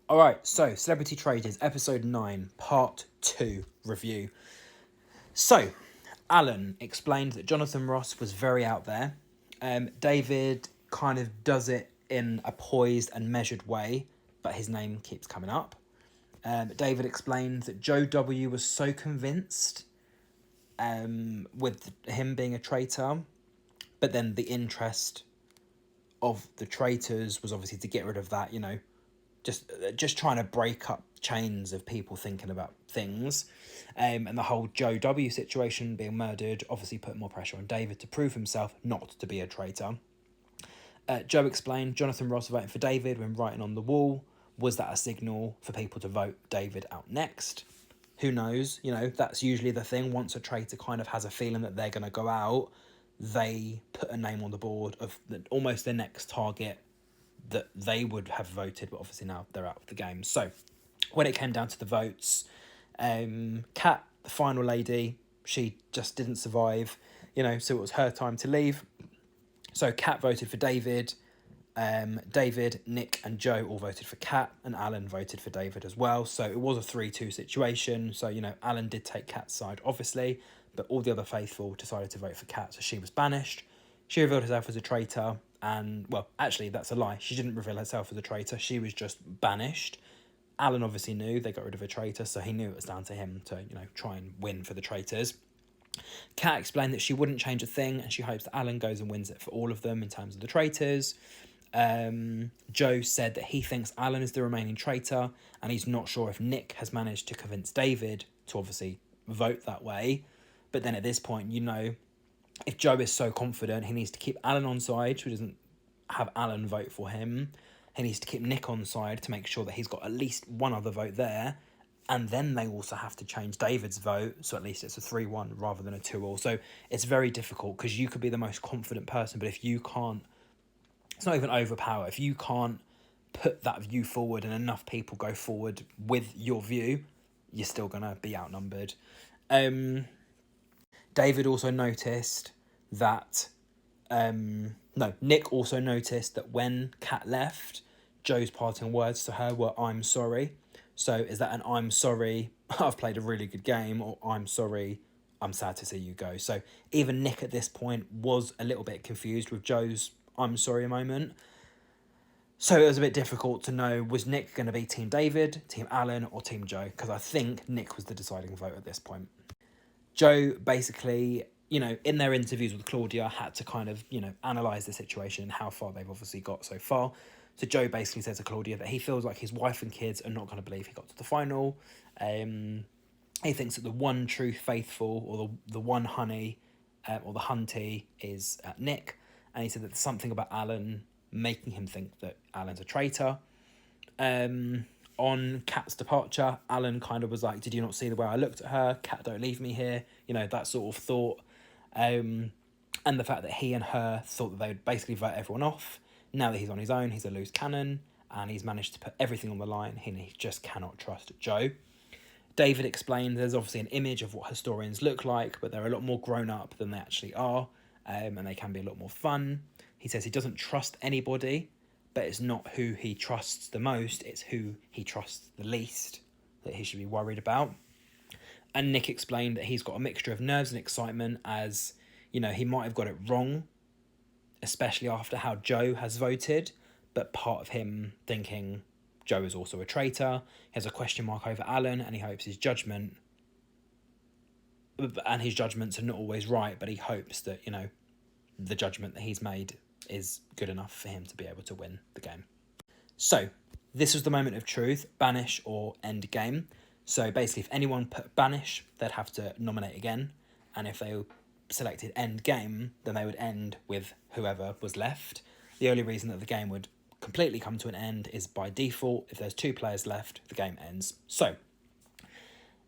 All right, so Celebrity Traitors, episode 9, part 2 review. So, Alan explained that Jonathan Ross was very out there. David kind of does it in a poised and measured way, but his name keeps coming up. David explained that Joe W. was so convinced with him being a traitor, but then the interest of the traitors was obviously to get rid of that, just trying to break up chains of people thinking about things. And the whole Joe W. situation being murdered obviously put more pressure on David to prove himself not to be a traitor. Joe explained Jonathan Ross voting for David when writing on the wall. Was that a signal for people to vote David out next? Who knows? That's usually the thing. Once a traitor kind of has a feeling that they're going to go out, they put a name on the board of almost their next target that they would have voted, but obviously now they're out of the game. So when it came down to the votes, Kat, the final lady, she just didn't survive, so it was her time to leave. So Kat voted for David. David, Nick and Joe all voted for Kat, and Alan voted for David as well. So it was a 3-2 situation. So, Alan did take Kat's side, obviously, but all the other faithful decided to vote for Kat, so she was banished. She revealed herself as a traitor, and, well, actually, that's a lie. She didn't reveal herself as a traitor. She was just banished. Alan obviously knew they got rid of a traitor, so he knew it was down to him to, try and win for the traitors. Kat explained that she wouldn't change a thing, and she hopes that Alan goes and wins it for all of them in terms of the traitors. Joe said that he thinks Alan is the remaining traitor, and he's not sure if Nick has managed to convince David to obviously vote that way. But then at this point, if Joe is so confident, he needs to keep Alan on side, so he doesn't have Alan vote for him. He needs to keep Nick on side to make sure that he's got at least one other vote there. And then they also have to change David's vote, so at least it's a 3-1 rather than a 2-2. So it's very difficult, because you could be the most confident person, but if you can't, it's not even overpower, if you can't put that view forward and enough people go forward with your view, you're still going to be outnumbered. David also noticed that... Nick also noticed that when Kat left, Joe's parting words to her were, "I'm sorry." So is that an "I'm sorry, I've played a really good game," or "I'm sorry, I'm sad to see you go"? So even Nick at this point was a little bit confused with Joe's "I'm sorry" moment. So it was a bit difficult to know, was Nick going to be Team David, Team Alan, or Team Joe? Because I think Nick was the deciding vote at this point. Joe basically, in their interviews with Claudia, had to kind of, analyse the situation and how far they've obviously got so far. So Joe basically said to Claudia that he feels like his wife and kids are not going to believe he got to the final. He thinks that the one true faithful, or the one honey, or the hunty, is Nick. And he said that there's something about Alan making him think that Alan's a traitor. On Kat's departure, Alan kind of was like, "Did you not see the way I looked at her? Kat, don't leave me here." That sort of thought. And the fact that he and her thought that they would basically vote everyone off. Now that he's on his own, he's a loose cannon, and he's managed to put everything on the line. He just cannot trust Joe. David explained there's obviously an image of what historians look like, but they're a lot more grown up than they actually are, and they can be a lot more fun. He says he doesn't trust anybody, but it's not who he trusts the most, it's who he trusts the least that he should be worried about. And Nick explained that he's got a mixture of nerves and excitement, as, he might have got it wrong, especially after how Joe has voted, but part of him thinking Joe is also a traitor. He has a question mark over Alan, and he hopes his judgments are not always right, but he hopes that, the judgment that he's made is good enough for him to be able to win the game. So, this was the moment of truth, banish or end game. So basically, if anyone put banish, they'd have to nominate again. And if they selected end game, then they would end with whoever was left. The only reason that the game would completely come to an end is by default. If there's 2 players left, the game ends. So,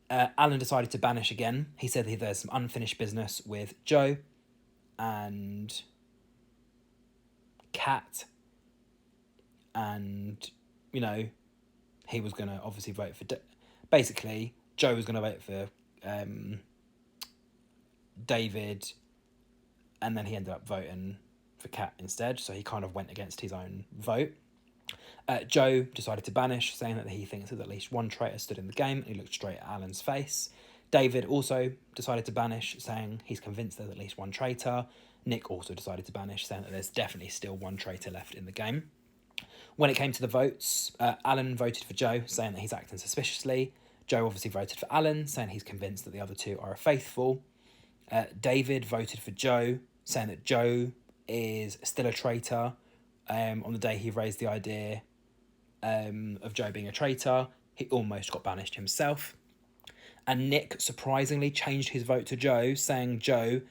Alan decided to banish again. He said there's some unfinished business with Joe and Kat, and he was going to obviously vote for basically Joe was going to vote for David, and then he ended up voting for Kat instead, so he kind of went against his own vote. Joe decided to banish, saying that he thinks that at least one traitor stood in the game, and he looked straight at Alan's face. David also decided to banish, saying he's convinced there's at least one traitor. Nick also decided to banish, saying that there's definitely still one traitor left in the game. When it came to the votes, Alan voted for Joe, saying that he's acting suspiciously. Joe obviously voted for Alan, saying he's convinced that the other two are faithful. David voted for Joe, saying that Joe is still a traitor. On the day he raised the idea of Joe being a traitor, he almost got banished himself. And Nick surprisingly changed his vote to Joe, saying, Joe,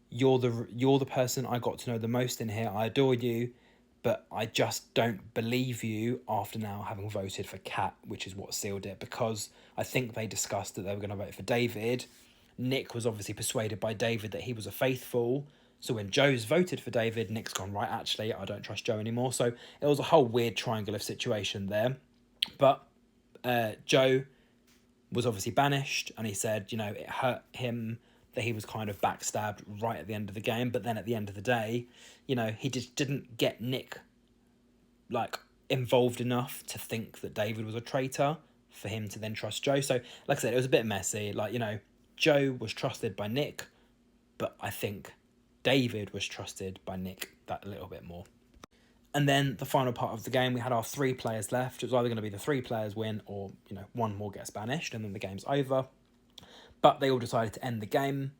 you're the person I got to know the most in here. I adore you, but I just don't believe you after now having voted for Kat, which is what sealed it, because I think they discussed that they were going to vote for David. Nick was obviously persuaded by David that he was a faithful. So when Joe's voted for David, Nick's gone, right, actually, I don't trust Joe anymore. So it was a whole weird triangle of situation there. But Joe was obviously banished, and he said, it hurt him that he was kind of backstabbed right at the end of the game. But then at the end of the day, he just didn't get Nick involved enough to think that David was a traitor for him to then trust Joe. So like I said, it was a bit messy. Joe was trusted by Nick, but I think David was trusted by Nick that little bit more. And then the final part of the game, we had our 3 players left. It was either going to be the 3 players win or, one more gets banished and then the game's over. But they all decided to end the game.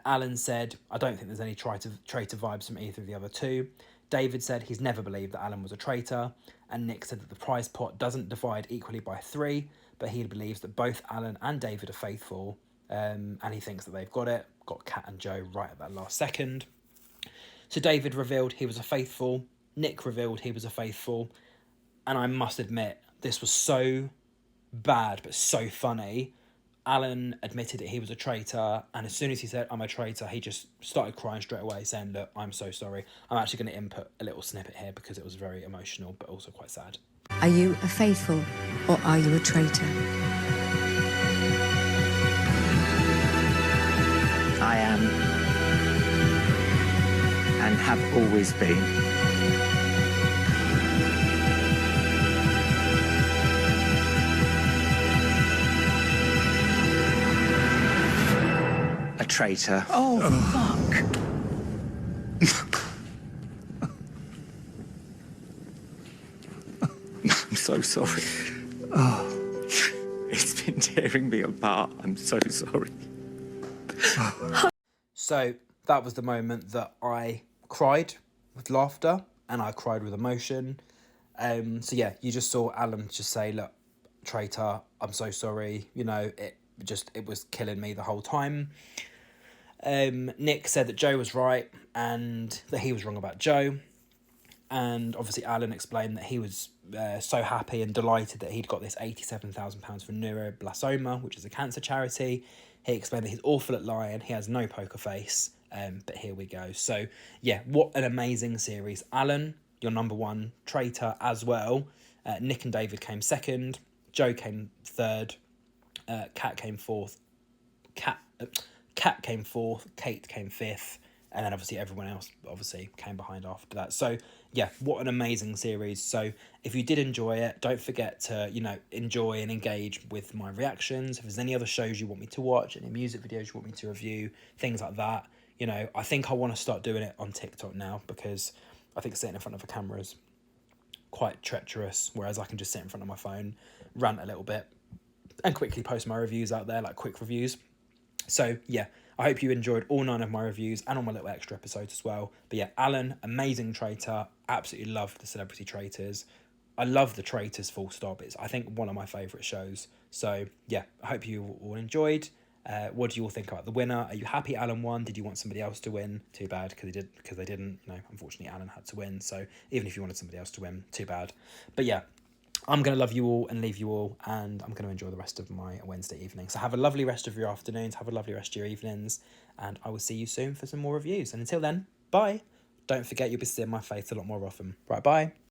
Alan said, I don't think there's any traitor vibes from either of the other two. David said he's never believed that Alan was a traitor. And Nick said that the prize pot doesn't divide equally by 3, but he believes that both Alan and David are faithful. And he thinks that they've got Kat and Joe right at that last second. So David revealed he was a faithful. Nick revealed he was a faithful. And I must admit, this was so bad, but so funny. Alan admitted that he was a traitor, and as soon as he said, I'm a traitor, he just started crying straight away, saying, look, I'm so sorry. I'm actually going to input a little snippet here because it was very emotional, but also quite sad. Are you a faithful, or are you a traitor? I am, and have always been. A traitor. Oh, fuck. I'm so sorry. Oh, it's been tearing me apart. I'm so sorry. So that was the moment that I cried with laughter and I cried with emotion. So yeah, you just saw Alan just say, look, traitor, I'm so sorry. It was killing me the whole time. Nick said that Joe was right and that he was wrong about Joe. And obviously Alan explained that he was so happy and delighted that he'd got this £87,000 for neuroblastoma, which is a cancer charity. He explained that he's awful at lying. He has no poker face. But here we go. So, yeah, what an amazing series. Alan, your number 1 traitor as well. Nick and David came second. Joe came third. Kat came fourth. Kat came fourth. Kate came fifth. And then obviously everyone else came behind after that. So, yeah, what an amazing series. So if you did enjoy it, don't forget to, enjoy and engage with my reactions. If there's any other shows you want me to watch, any music videos you want me to review, things like that, I think I want to start doing it on TikTok now because I think sitting in front of a camera is quite treacherous, whereas I can just sit in front of my phone, rant a little bit, and quickly post my reviews out there, like quick reviews. So, yeah, I hope you enjoyed all 9 of my reviews and all my little extra episodes as well. But yeah, Alan, amazing traitor. Absolutely love the Celebrity Traitors. I love the Traitors full stop. It's, I think, one of my favourite shows. So yeah, I hope you all enjoyed. What do you all think about the winner? Are you happy Alan won? Did you want somebody else to win? Too bad, because they didn't. Unfortunately, Alan had to win. So even if you wanted somebody else to win, too bad. But yeah, I'm going to love you all and leave you all, and I'm going to enjoy the rest of my Wednesday evening. So have a lovely rest of your afternoons, have a lovely rest of your evenings, and I will see you soon for some more reviews. And until then, bye. Don't forget you'll be seeing my face a lot more often. Right, bye.